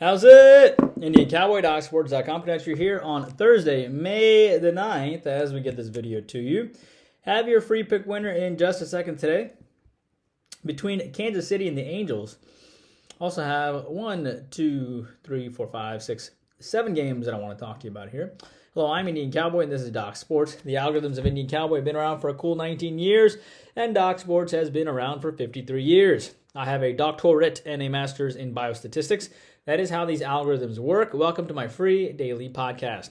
How's it? Indian Cowboy, docsports.com. Connect you here on Thursday, May the 9th, as we get this video to you. Have your free pick winner in just a second today. Between Kansas City and the Angels, also have 1, 2, 3, 4, 5, 6, 7 games that I want to talk to you about here. Hello, I'm Indian Cowboy, and this is Doc Sports. The algorithms of Indian Cowboy have been around for a cool 19 years, and Doc Sports has been around for 53 years. I have a doctorate and a master's in biostatistics. That is how these algorithms work. Welcome to my free daily podcast.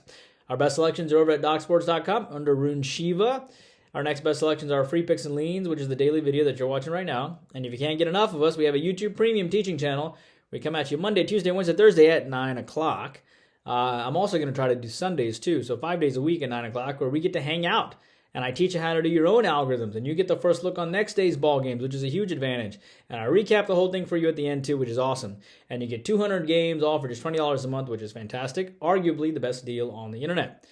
Our best selections are over at docsports.com under Rune Shiva. Our next best selections are Free Picks and Leans, which is the daily video that you're watching right now. And if you can't get enough of us, we have a YouTube premium teaching channel. We come at you Monday, Tuesday, Wednesday, Thursday at 9 o'clock. I'm also going to try to do Sundays too, so 5 days a week at 9 o'clock, where we get to hang out. And I teach you how to do your own algorithms, and you get the first look on next day's ball games, which is a huge advantage. And I recap the whole thing for you at the end too, which is awesome. And you get 200 games all for just $20 a month, which is fantastic. Arguably the best deal on the internet.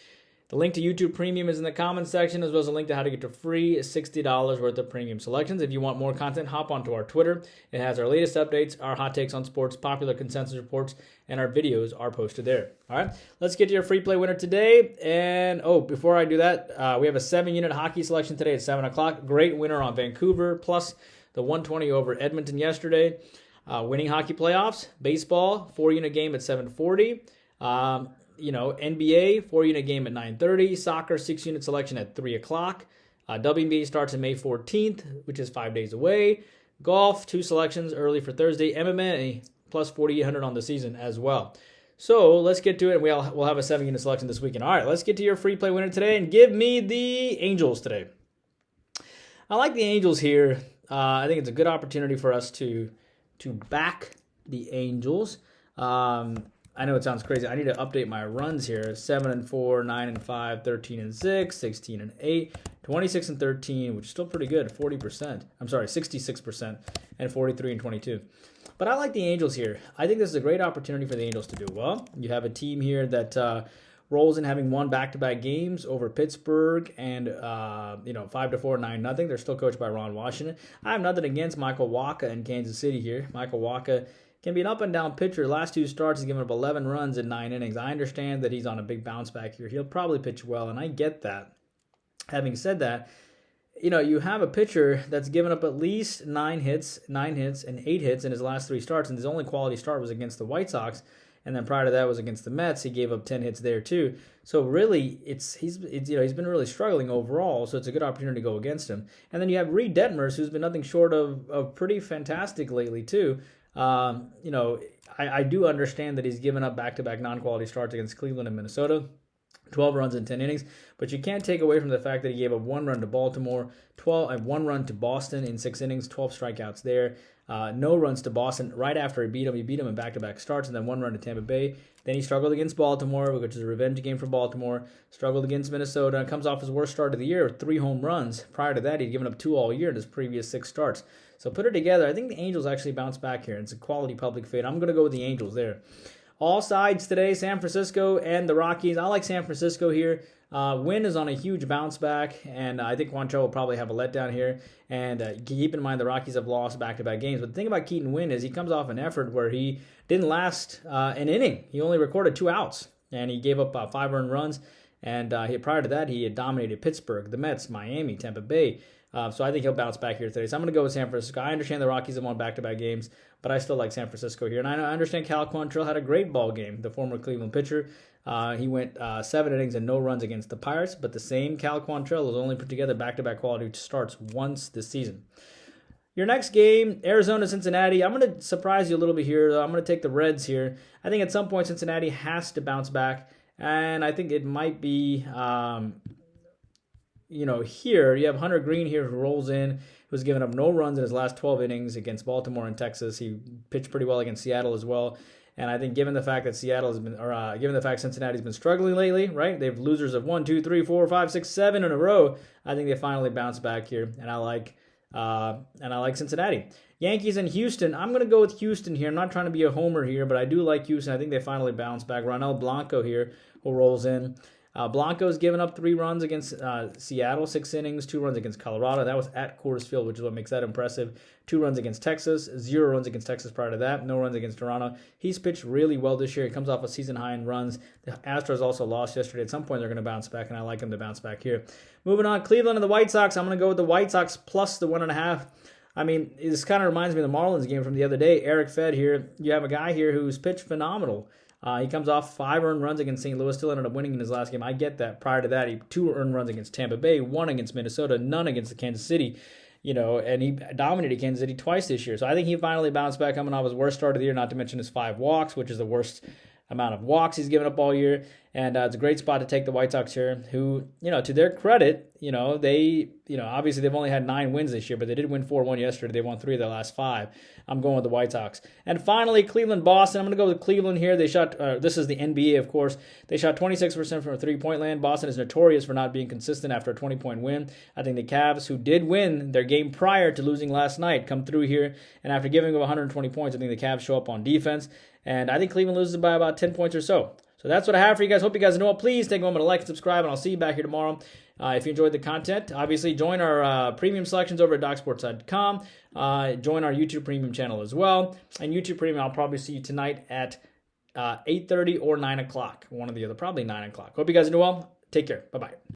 The link to YouTube Premium is in the comments section, as well as a link to how to get to free $60 worth of premium selections. If you want more content, hop onto our Twitter. It has our latest updates, our hot takes on sports, popular consensus reports, and our videos are posted there. All right, let's get to your free play winner today. And, before I do that, we have a 7-unit hockey selection today at 7 o'clock. Great winner on Vancouver, plus the 120 over Edmonton yesterday. Winning hockey playoffs, baseball, 4-unit game at 7:40. NBA, 4-unit game at 9:30. Soccer, 6-unit selection at 3 o'clock. WNBA starts on May 14th, which is 5 days away. Golf, 2 selections early for Thursday. MMA, plus 4,800 on the season as well. So let's get to it. We'll have a 7-unit selection this weekend. All right, let's get to your free play winner today, and give me the Angels today. I like the Angels here. I think it's a good opportunity for us to back the Angels. I know it sounds crazy. I need to update my runs here. 7-4, 9-5, 13-6, 16-8, 26-13, which is still pretty good. 40%. I'm sorry, 66%, and 43-22. But I like the Angels here. I think this is a great opportunity for the Angels to do well. You have a team here that rolls in having won back-to-back games over Pittsburgh and 5-4, 9-0. They're still coached by Ron Washington. I have nothing against Michael Wacha in Kansas City here. Michael Wacha can be an up-and-down pitcher. Last 2 starts, he's given up 11 runs in 9 innings. I understand that he's on a big bounce back here. He'll probably pitch well, and I get that. Having said that, you have a pitcher that's given up at least 9 hits, and 8 hits in his last 3 starts, and his only quality start was against the White Sox, and then prior to that was against the Mets. He gave up 10 hits there too. So really, he's been really struggling overall. So it's a good opportunity to go against him. And then you have Reed Detmers, who's been nothing short of pretty fantastic lately too. I do understand that he's given up back-to-back non-quality starts against Cleveland and Minnesota, 12 runs in 10 innings, but you can't take away from the fact that he gave up 1 run to Baltimore, 1 run to Boston in 6 innings, 12 strikeouts there, no runs to Boston right after he beat him. He beat him in back-to-back starts, and then 1 run to Tampa Bay. Then he struggled against Baltimore, which is a revenge game for Baltimore, struggled against Minnesota, comes off his worst start of the year with 3 home runs. Prior to that, he'd given up 2 all year in his previous 6 starts. So put it together, I think the Angels actually bounce back here. It's a quality public fade. I'm going to go with the Angels there. All sides today, San Francisco and the Rockies. I like San Francisco here. Wynn is on a huge bounce back, and I think Quantrill will probably have a letdown here. And keep in mind the Rockies have lost back-to-back games. But the thing about Keaton Wynn is he comes off an effort where he didn't last an inning. He only recorded 2 outs, and he gave up 5 earned runs. And prior to that, he had dominated Pittsburgh, the Mets, Miami, Tampa Bay. So I think he'll bounce back here today. So I'm going to go with San Francisco. I understand the Rockies have won back-to-back games, but I still like San Francisco here. And I understand Cal Quantrill had a great ball game, the former Cleveland pitcher. He went 7 innings and no runs against the Pirates, but the same Cal Quantrill has only put together back-to-back quality starts once this season. Your next game, Arizona-Cincinnati. I'm going to surprise you a little bit here, though. I'm going to take the Reds here. I think at some point Cincinnati has to bounce back, and I think it might be here you have Hunter Green here who rolls in, who's given up no runs in his last 12 innings against Baltimore and Texas. He pitched pretty well against Seattle as well. And I think given the fact that given the fact Cincinnati's been struggling lately, right? They have losers of 1, 2, 3, 4, 5, 6, 7 in a row. I think they finally bounce back here, and I like Cincinnati. Yankees and Houston. I'm going to go with Houston here. I'm not trying to be a homer here, but I do like Houston. I think they finally bounce back. Ronel Blanco here, who rolls in. Blanco's given up 3 runs against Seattle, 6 innings, 2 runs against Colorado. That was at Coors Field, which is what makes that impressive. 2 runs against Texas, 0 runs against Texas prior to that, no runs against Toronto. He's pitched really well this year. He comes off a season high in runs. The Astros also lost yesterday. At some point, they're going to bounce back, and I like them to bounce back here. Moving on, Cleveland and the White Sox. I'm going to go with the White Sox plus the 1.5. I mean, this kind of reminds me of the Marlins game from the other day. Eric Fed here. You have a guy here who's pitched phenomenal. He comes off 5 earned runs against St. Louis, still ended up winning in his last game. I get that. Prior to that, he 2 earned runs against Tampa Bay, 1 against Minnesota, none against the Kansas City. And he dominated Kansas City twice this year. So I think he finally bounced back coming off his worst start of the year, not to mention his 5 walks, which is the worst amount of walks he's given up all year. And it's a great spot to take the White Sox here, who, to their credit, they, obviously they've only had 9 wins this year, but they did win 4-1 yesterday. They won 3 of their last 5. I'm going with the White Sox. And finally, Cleveland-Boston. I'm going to go with Cleveland here. They shot, this is the NBA, of course. They shot 26% from a 3-point land. Boston is notorious for not being consistent after a 20-point win. I think the Cavs, who did win their game prior to losing last night, come through here. And after giving them 120 points, I think the Cavs show up on defense. And I think Cleveland loses by about 10 points or so. So that's what I have for you guys. Hope you guys know it. Please take a moment to like and subscribe, and I'll see you back here tomorrow. If you enjoyed the content, obviously join our premium selections over at DocSports.com. Join our YouTube premium channel as well. And YouTube premium, I'll probably see you tonight at 8:30 or 9 o'clock. One or the other, probably 9 o'clock. Hope you guys do well. Take care. Bye-bye.